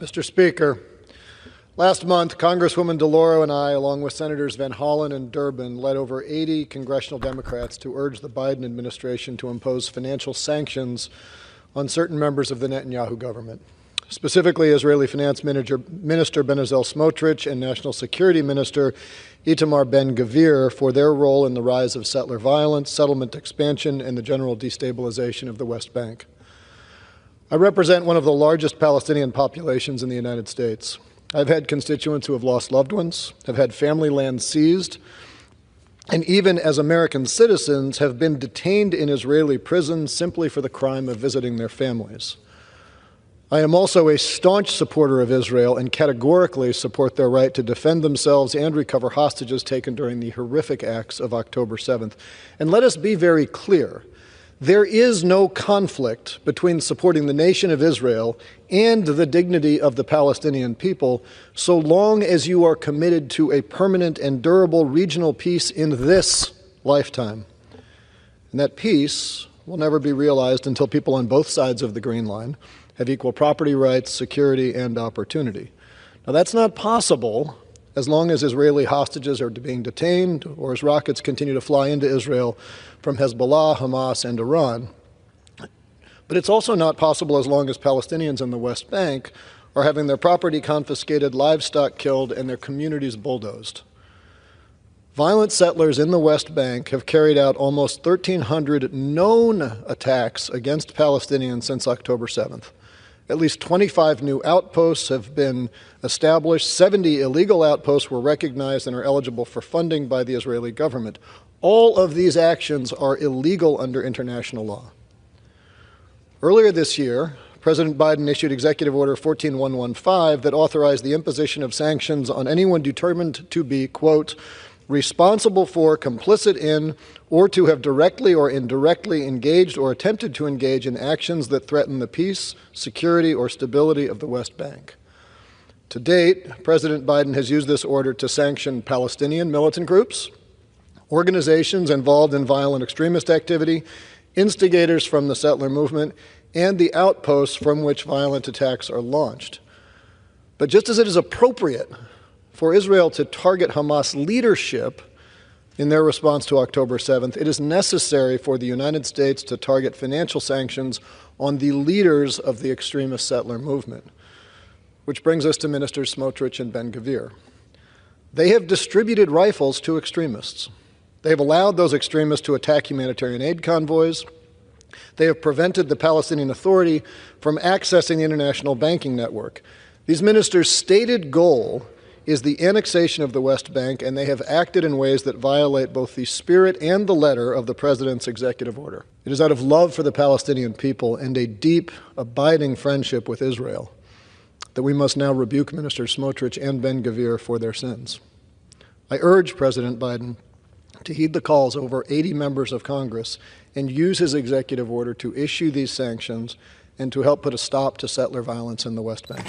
Mr. Speaker, last month, Congresswoman DeLauro and I, along with Senators Van Hollen and Durbin, led over 80 congressional Democrats to urge the Biden administration to impose financial sanctions on certain members of the Netanyahu government, specifically Israeli Finance Minister Bezalel Smotrich and National Security Minister Itamar Ben-Gvir for their role in the rise of settler violence, settlement expansion, and the general destabilization of the West Bank. I represent one of the largest Palestinian populations in the United States. I've had constituents who have lost loved ones, have had family land seized, and even as American citizens have been detained in Israeli prisons simply for the crime of visiting their families. I am also a staunch supporter of Israel and categorically support their right to defend themselves and recover hostages taken during the horrific acts of October 7th. And let us be very clear. There is no conflict between supporting the nation of Israel and the dignity of the Palestinian people, so long as you are committed to a permanent and durable regional peace in this lifetime. And that peace will never be realized until people on both sides of the Green Line have equal property rights, security, and opportunity. Now, that's not possible as long as Israeli hostages are being detained or as rockets continue to fly into Israel from Hezbollah, Hamas, and Iran. But it's also not possible as long as Palestinians in the West Bank are having their property confiscated, livestock killed, and their communities bulldozed. Violent settlers in the West Bank have carried out almost 1,300 known attacks against Palestinians since October 7th. At least 25 new outposts have been established. 70 illegal outposts were recognized and are eligible for funding by the Israeli government. All of these actions are illegal under international law. Earlier this year, President Biden issued Executive Order 14115 that authorized the imposition of sanctions on anyone determined to be, quote, responsible for, complicit in, or to have directly or indirectly engaged or attempted to engage in actions that threaten the peace, security, or stability of the West Bank. To date, President Biden has used this order to sanction Palestinian militant groups, organizations involved in violent extremist activity, instigators from the settler movement, and the outposts from which violent attacks are launched. But just as it is appropriate for Israel to target Hamas leadership in their response to October 7th, it is necessary for the United States to target financial sanctions on the leaders of the extremist settler movement. Which brings us to Ministers Smotrich and Ben-Gvir. They have distributed rifles to extremists. They have allowed those extremists to attack humanitarian aid convoys. They have prevented the Palestinian Authority from accessing the international banking network. These ministers' stated goal is the annexation of the West Bank, and they have acted in ways that violate both the spirit and the letter of the President's executive order. It is out of love for the Palestinian people and a deep, abiding friendship with Israel that we must now rebuke Ministers Smotrich and Ben-Gvir for their sins. I urge President Biden to heed the calls of over 80 members of Congress and use his executive order to issue these sanctions and to help put a stop to settler violence in the West Bank.